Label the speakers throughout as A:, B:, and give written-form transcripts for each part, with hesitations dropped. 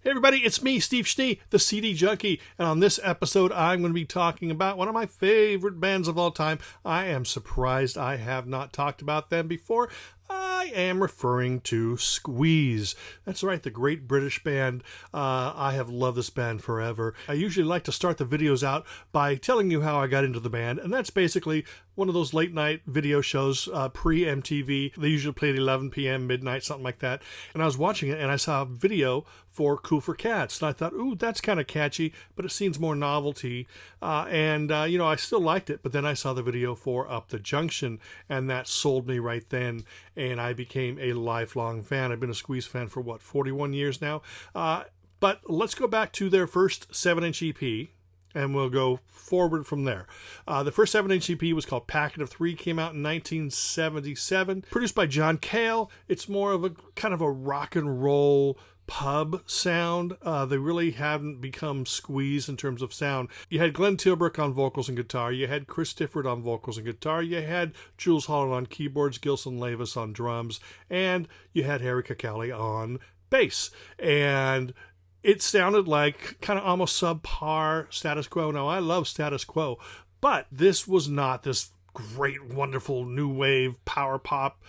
A: Hey everybody, it's me, Steve SCHNEE, the CD Junkie, and on this episode I'm going to be talking about one of my favorite bands of all time. I am surprised I have not talked about them before. I am referring to Squeeze. That's right, the great British band. I have loved this band forever. I usually like to start the videos out by telling you how I got into the band, and that's basically one of those late night video shows, pre-MTV. They usually play at 11 p.m., midnight, something like that. And I was watching it and I saw a video for Cool for Cats. And I thought, ooh, that's kind of catchy, but it seems more novelty. I still liked it. But then I saw the video for Up the Junction, and that sold me right then. And I became a lifelong fan. I've been a Squeeze fan for, 41 years now? But let's go back to their first 7-inch EP. And we'll go forward from there. The first 7-inch EP was called Packet of Three, came out in 1977. Produced by John Cale. It's more of a kind of a rock and roll pub sound. They really haven't become Squeeze in terms of sound. You had Glenn Tilbrook on vocals and guitar. You had Chris Difford on vocals and guitar. You had Jules Holland on keyboards, Gilson Lavis on drums, and you had Harry Cacali on bass. And it sounded like kind of almost subpar Status Quo. Now, I love Status Quo, but this was not this great, wonderful new wave power pop,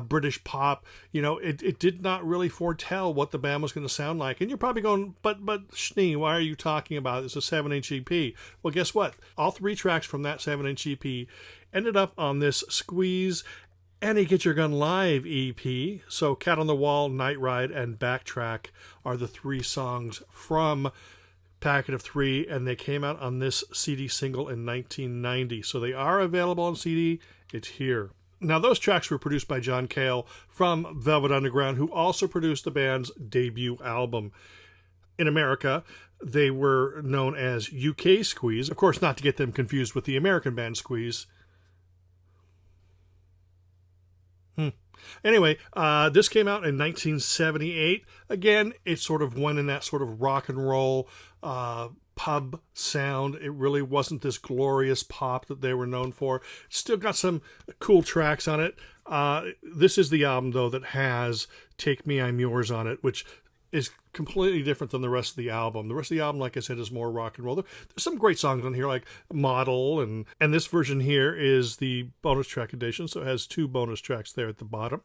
A: British pop. It did not really foretell what the band was going to sound like. And you're probably going, but SCHNEE, why are you talking about it? It's a 7-inch EP. Well, guess what? All 3 tracks from that 7-inch EP ended up on this Squeeze Annie Get Your Gun Live EP. So Cat on the Wall, Night Ride, and Backtrack are the 3 songs from Packet of Three, and they came out on this CD single in 1990. So they are available on CD. It's here. Now, those tracks were produced by John Cale from Velvet Underground, who also produced the band's debut album. In America, they were known as UK Squeeze. Of course, not to get them confused with the American band Squeeze. Anyway, this came out in 1978. Again, it sort of went in that sort of rock and roll pub sound. It really wasn't this glorious pop that they were known for. Still got some cool tracks on it. This is the album, though, that has Take Me, I'm Yours on it, which is completely different than the rest of the album. The rest of the album, like I said, is more rock and roll. There's some great songs on here, like Model, and this version here is the bonus track edition, so it has 2 bonus tracks there at the bottom.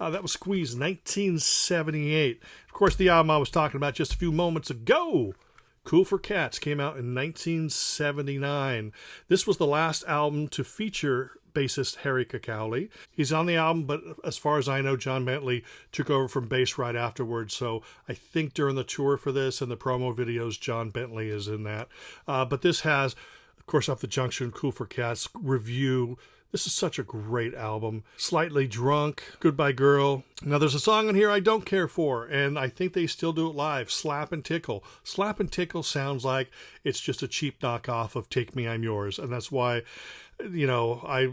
A: That was Squeeze, 1978. Of course, the album I was talking about just a few moments ago, Cool for Cats, came out in 1979. This was the last album to feature bassist Harry Cacali. He's on the album, but as far as I know, John Bentley took over from bass right afterwards. So I think during the tour for this and the promo videos, John Bentley is in that. But this has, of course, Up the Junction, Cool for Cats, Review. This is such a great album. Slightly Drunk, Goodbye Girl. Now there's a song in here I don't care for, and I think they still do it live, Slap and Tickle. Slap and Tickle sounds like it's just a cheap knockoff of Take Me, I'm Yours, and that's why, I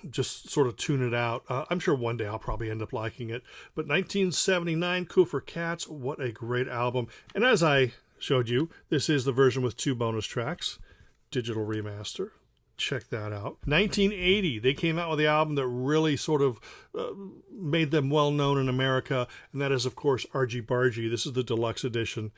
A: just sort of tune it out. I'm sure one day I'll probably end up liking it. But 1979, Cool for Cats, what a great album. And as I showed you, this is the version with 2 bonus tracks, digital remaster. Check that out. 1980, they came out with the album that really sort of made them well known in America, and that is, of course, Argy Bargy. This is the deluxe edition.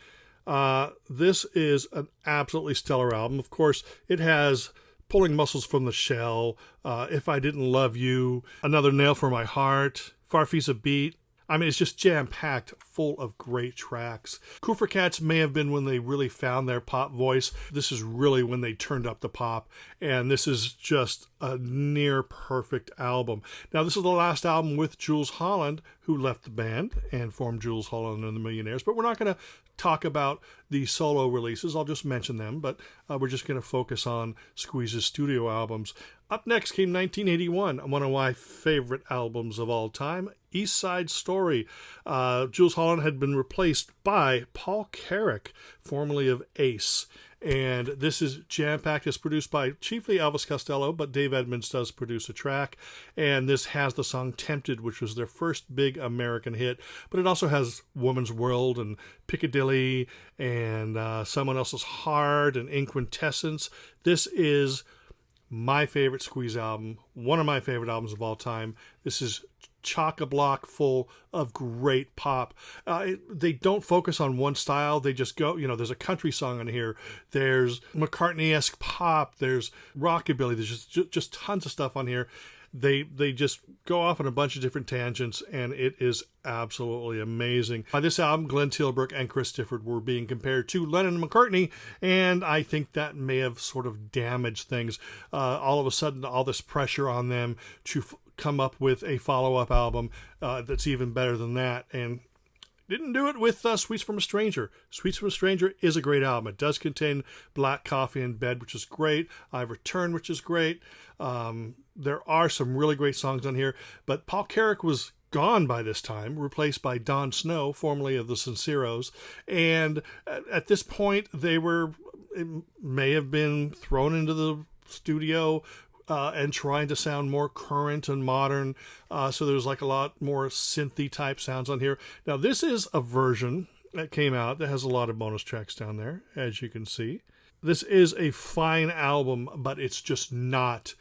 A: This is an absolutely stellar album. Of course, it has Pulling Muscles from the Shell, If I Didn't Love You, Another Nail for My Heart, Farfisa Beat. I mean, it's just jam-packed, full of great tracks. Cool for Cats may have been when they really found their pop voice. This is really when they turned up the pop, and this is just a near-perfect album. Now, this is the last album with Jules Holland, who left the band and formed Jules Holland and the Millionaires, but we're not going to talk about the solo releases. I'll just mention them, but we're just going to focus on Squeeze's studio albums. Up next came 1981, one of my favorite albums of all time, East Side Story. Jules Holland had been replaced by Paul Carrack, formerly of Ace. And this is jam-packed. It's produced by chiefly Elvis Costello, but Dave Edmunds does produce a track. And this has the song Tempted, which was their first big American hit. But it also has Woman's World and Piccadilly and Someone Else's Heart and In Quintessence. This is my favorite Squeeze album, one of my favorite albums of all time. This is chock-a-block full of great pop. They don't focus on one style. They just go, there's a country song on here. There's McCartney-esque pop. There's rockabilly. There's just tons of stuff on here. They just go off on a bunch of different tangents, and it is absolutely amazing. By this album, Glenn Tilbrook and Chris Difford were being compared to Lennon and McCartney, and I think that may have sort of damaged things. All of a sudden, all this pressure on them to come up with a follow-up album that's even better than that, and didn't do it with Sweets from a Stranger. Sweets from a Stranger is a great album. It does contain Black Coffee in Bed, which is great. I've Returned, which is great. There are some really great songs on here, but Paul Carrack was gone by this time, replaced by Don Snow, formerly of the Sinceros, and at this point it may have been thrown into the studio and trying to sound more current and modern. So there's like a lot more synthy type sounds on here. Now this is a version that came out that has a lot of bonus tracks down there, as you can see. This is a fine album, but it's just not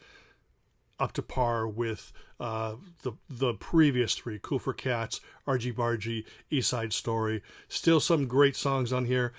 A: up to par with the previous three, Cool for Cats, Argy Bargy, East Side Story. Still some great songs on here.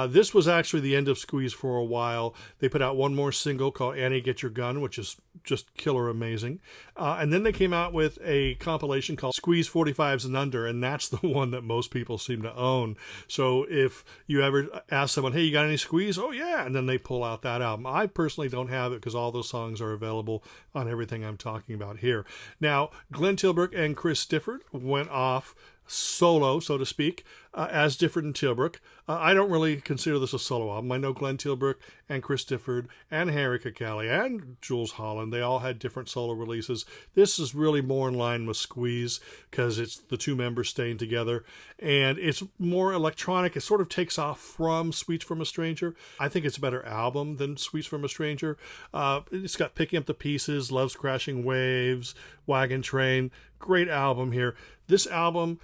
A: This was actually the end of Squeeze for a while. They put out one more single called Annie Get Your Gun, which is just killer amazing. And then they came out with a compilation called Squeeze 45s and Under, and that's the one that most people seem to own. So if you ever ask someone, hey, you got any Squeeze? Oh, yeah. And then they pull out that album. I personally don't have it because all those songs are available on everything I'm talking about here. Now, Glenn Tilbrook and Chris Difford went off solo, so to speak, as Difford and Tilbrook. I don't really consider this a solo album. I know Glenn Tilbrook and Chris Difford and Harry Cacali and Jules Holland, they all had different solo releases. This is really more in line with Squeeze because it's the two members staying together, and it's more electronic. It sort of takes off from Sweets from a Stranger. I think it's a better album than Sweets from a Stranger. It's got Picking Up the Pieces, Love's Crashing Waves, Wagon Train. Great album here. This album,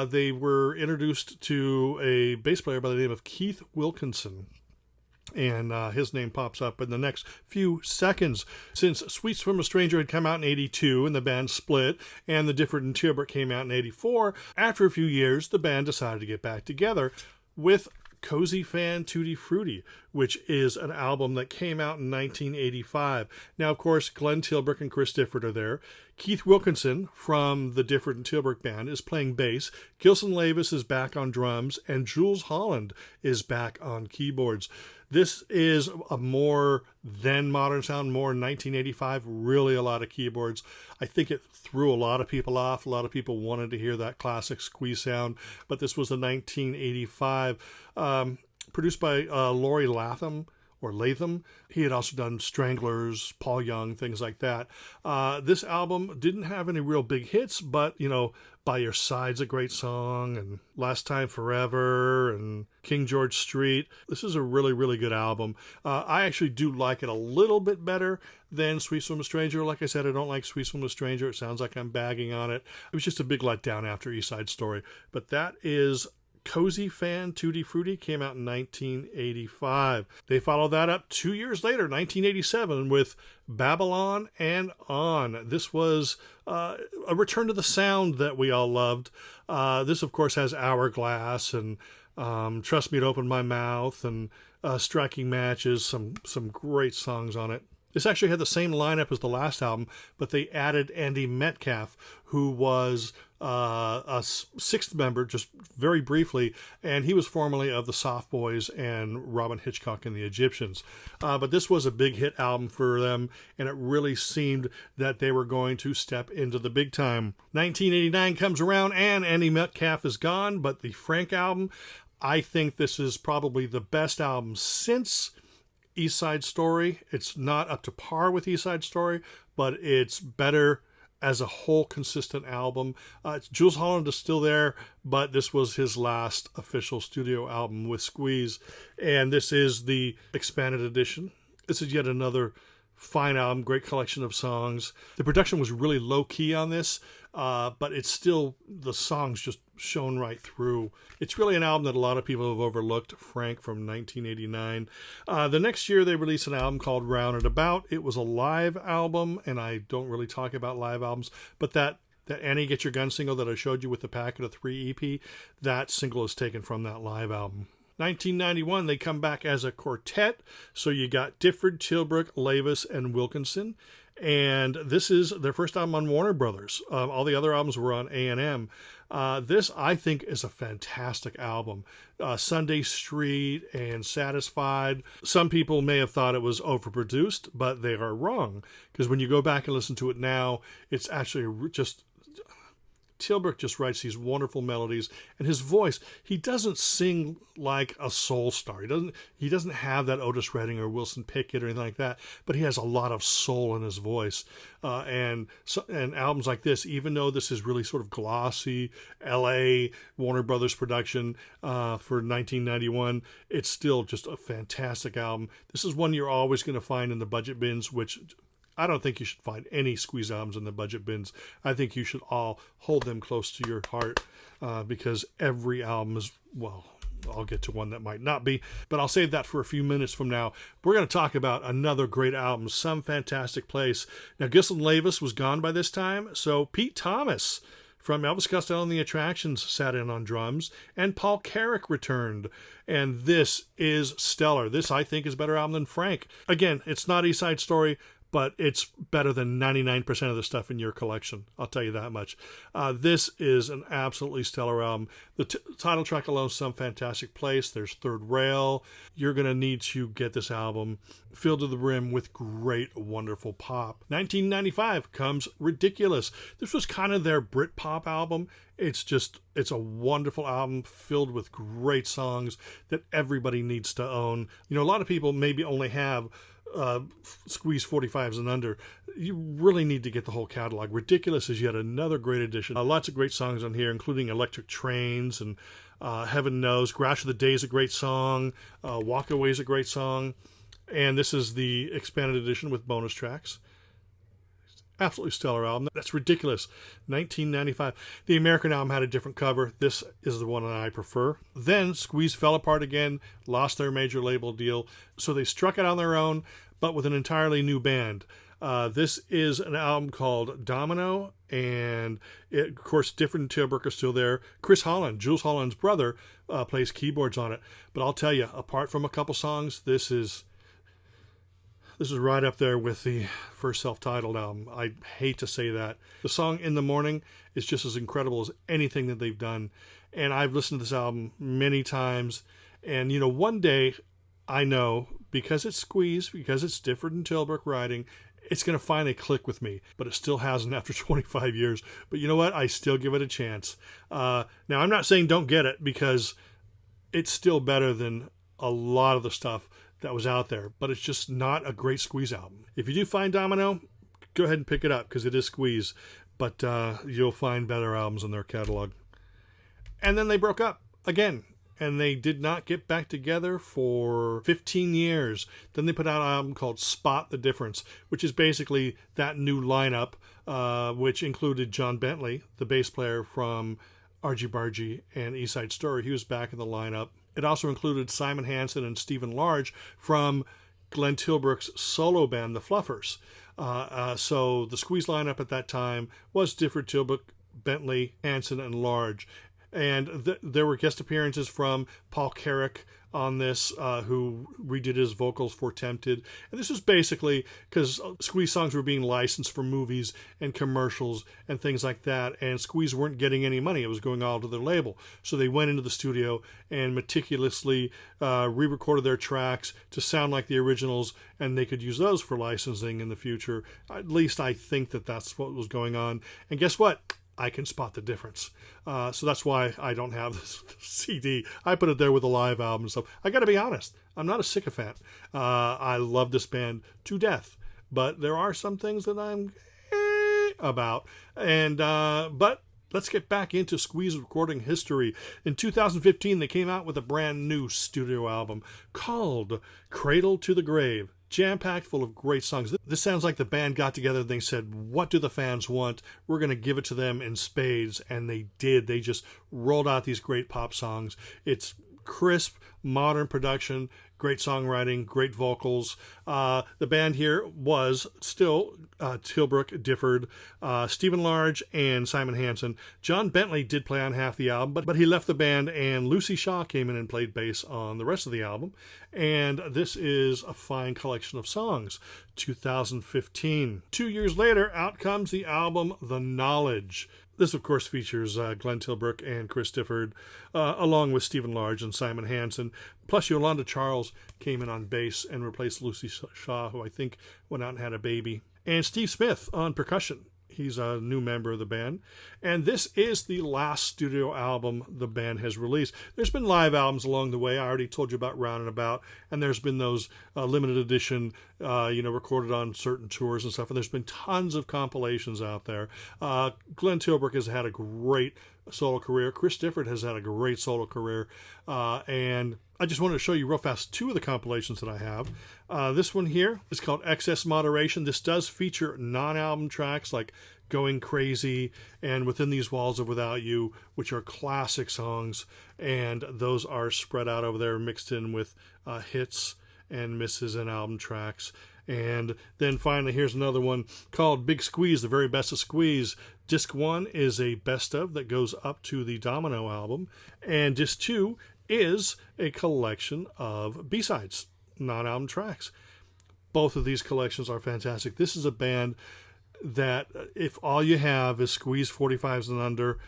A: they were introduced to a bass player by the name of Keith Wilkinson, and his name pops up in the next few seconds. Since Sweets from a Stranger had come out in 82 and the band split, and the Difford and Tilbrook came out in 84, after a few years, the band decided to get back together with Cozy Fan Tutti Frutti, which is an album that came out in 1985. Now, of course, Glenn Tilbrook and Chris Difford are there. Keith Wilkinson from the Difford and Tilbrook band is playing bass. Gilson Lavis is back on drums, and Jules Holland is back on keyboards. This is a more then modern sound, more 1985, really a lot of keyboards. I think it threw a lot of people off. A lot of people wanted to hear that classic Squeeze sound, but this was a 1985, produced by Laurie Latham. He had also done Stranglers, Paul Young, things like that. This album didn't have any real big hits, but, By Your Side's a great song, and Last Time Forever, and King George Street. This is a really, really good album. I actually do like it a little bit better than Sweets from a Stranger. Like I said, I don't like Sweets from a Stranger. It sounds like I'm bagging on it. It was just a big letdown after East Side Story. But that is Cozy Fan Tutti Frutti, came out in 1985. They followed that up 2 years later, 1987, with Babylon and On. This was a return to the sound that we all loved. This, of course, has Hourglass and Trust Me to Open My Mouth and Striking Matches, some great songs on it. This actually had the same lineup as the last album, but they added Andy Metcalf, who was a sixth member, just very briefly, and he was formerly of the Soft Boys and Robin Hitchcock and the Egyptians. But this was a big hit album for them, and it really seemed that they were going to step into the big time. 1989 comes around, and Andy Metcalf is gone, but the Frank album, I think this is probably the best album since East Side Story. It's not up to par with East Side Story, but it's better as a whole consistent album. Jules Holland is still there, but this was his last official studio album with Squeeze, and this is the expanded edition. This is yet another fine album, great collection of songs. The production was really low-key on this. but it's still, the songs just shone right through. It's really an album that a lot of people have overlooked, Frank, from 1989. The next year they released an album called Round and About. It was a live album, and I don't really talk about live albums, but that Annie Get Your Gun single that I showed you with the Packet of 3 EP, that single is taken from that live album. 1991, they come back as a quartet. So you got Difford, Tilbrook, Lavis, and Wilkinson. And this is their first album on Warner Brothers. All the other albums were on A&M. This, I think, is a fantastic album. Sunday Street and Satisfied. Some people may have thought it was overproduced, but they are wrong. Because when you go back and listen to it now, it's actually just... Tilbrook just writes these wonderful melodies, and his voice, he doesn't sing like a soul star. He doesn't have that Otis Redding or Wilson Pickett or anything like that, but he has a lot of soul in his voice. And albums like this, even though this is really sort of glossy L.A. Warner Brothers production for 1991, it's still just a fantastic album. This is one you're always going to find in the budget bins, which... I don't think you should find any Squeeze albums in the budget bins. I think you should all hold them close to your heart because every album is, well, I'll get to one that might not be, but I'll save that for a few minutes from now. We're going to talk about another great album, Some Fantastic Place. Now, Gislin Lavis was gone by this time, so Pete Thomas from Elvis Costello and the Attractions sat in on drums, and Paul Carrack returned. And this is stellar. This, I think, is a better album than Frank. Again, it's not East Side Story, but it's better than 99% of the stuff in your collection. I'll tell you that much. This is an absolutely stellar album. The title track alone, Some Fantastic Place. There's Third Rail. You're going to need to get this album filled to the brim with great, wonderful pop. 1995 comes Ridiculous. This was kind of their Britpop album. It's a wonderful album filled with great songs that everybody needs to own. You know, a lot of people maybe only have Squeeze 45s and under. You really need to get the whole catalog. Ridiculous is yet another great addition. Lots of great songs on here, including Electric Trains and Heaven Knows. Crash of the Day is a great song. Walk Away is a great song. And this is the expanded edition with bonus tracks. Absolutely stellar album. That's Ridiculous. 1995. The American album had a different cover. This is the one that I prefer. Then Squeeze fell apart again, lost their major label deal, so they struck it on their own, but with an entirely new band. This is an album called Domino, and of course, Difford and Tilbrook are still there. Chris Holland, Jules Holland's brother, plays keyboards on it. But I'll tell you, apart from a couple songs, this is right up there with the first self-titled album. I hate to say that. The song In the Morning is just as incredible as anything that they've done. And I've listened to this album many times. And, you know, one day, I know, because it's Squeeze, because it's Difford and Tilbrook writing, it's going to finally click with me. But it still hasn't after 25 years. But you know what? I still give it a chance. Now, I'm not saying don't get it, because it's still better than a lot of the stuff that was out there, but it's just not a great Squeeze album. If you do find Domino, go ahead and pick it up because it is Squeeze, but you'll find better albums in their catalog. And then they broke up again, and they did not get back together for 15 years. Then they put out an album called Spot the Difference, which is basically that new lineup, which included John Bentley, the bass player from Argy Bargy and East Side Story. He was back in the lineup. It also included Simon Hansen and Stephen Large from Glenn Tilbrook's solo band, The Fluffers. So the Squeeze lineup at that time was Difford, Tilbrook, Bentley, Hansen, and Large. And there were guest appearances from Paul Carrack on this, who redid his vocals for Tempted. And this was basically because Squeeze songs were being licensed for movies and commercials and things like that, and Squeeze weren't getting any money. It was going all to their label. So they went into the studio and meticulously re-recorded their tracks to sound like the originals, and they could use those for licensing in the future. At least I think that that's what was going on. And guess what? I can spot the difference. So that's why I don't have this CD. I put it there with a live album and stuff. I got to be honest, I'm not a sycophant. I love this band to death, but there are some things that I'm about. And but let's get back into Squeeze recording history. In 2015, they came out with a brand new studio album called Cradle to the Grave. jam-packed full of great songs. This sounds like the band got together and they said, what do the fans want? We're going to give it to them in spades. And they did. They just rolled out these great pop songs. It's crisp, modern production, great songwriting, great vocals. The band here was still Tilbrook, Difford, Stephen Large, and Simon Hansen. John Bentley did play on half the album, but he left the band, and Lucy Shaw came in and played bass on the rest of the album. And this is a fine collection of songs. 2015. 2 years later, out comes the album The Knowledge. This, of course, features Glenn Tilbrook and Chris Difford, along with Stephen Large and Simon Hansen. Plus, Yolanda Charles came in on bass and replaced Lucy Shaw, who I think went out and had a baby. And Steve Smith on percussion. He's a new member of the band. And this is the last studio album the band has released. There's been live albums along the way. I already told you about Round and About. And there's been those limited edition, recorded on certain tours and stuff. And there's been tons of compilations out there. Glenn Tilbrook has had a great solo career. Chris Difford has had a great solo career. And I just wanted to show you real fast two of the compilations that I have. This one here is called Excess Moderation. This does feature non-album tracks like Going Crazy and Within These Walls of Without You, which are classic songs. And those are spread out over there, mixed in with hits and misses and album tracks. And then finally, here's another one called Big Squeeze, the very best of Squeeze. Disc 1 is a best of that goes up to the Domino album. And Disc 2 is a collection of B-sides, non-album tracks. Both of these collections are fantastic. This is a band that if all you have is Squeeze 45s and under,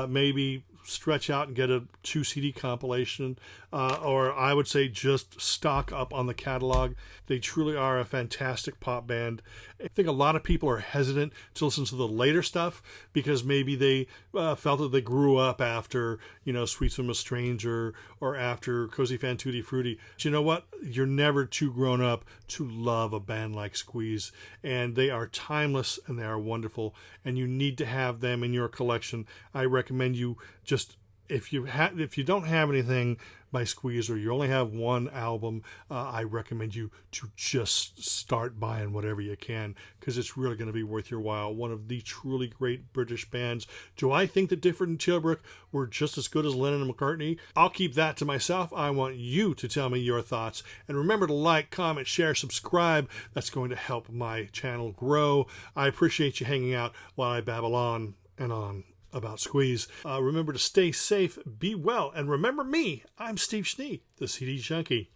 A: maybe stretch out and get a 2 CD compilation, or I would say just stock up on the catalog. They truly are a fantastic pop band. I think a lot of people are hesitant to listen to the later stuff because maybe they felt that they grew up after, Sweets from a Stranger or after Cozy Fan Tutti Frutti. But you know what? You're never too grown up to love a band like Squeeze, and they are timeless and they are wonderful, and you need to have them in your collection. I recommend you just, if you don't have anything by Squeeze or you only have one album, I recommend you to just start buying whatever you can because it's really going to be worth your while. One of the truly great British bands. Do I think that Difford and Tilbrook were just as good as Lennon and McCartney? I'll keep that to myself. I want you to tell me your thoughts. And remember to like, comment, share, subscribe. That's going to help my channel grow. I appreciate you hanging out while I babble on and on about Squeeze. Remember to stay safe, be well, and remember me, I'm Steve SCHNEE, the CD Junkie.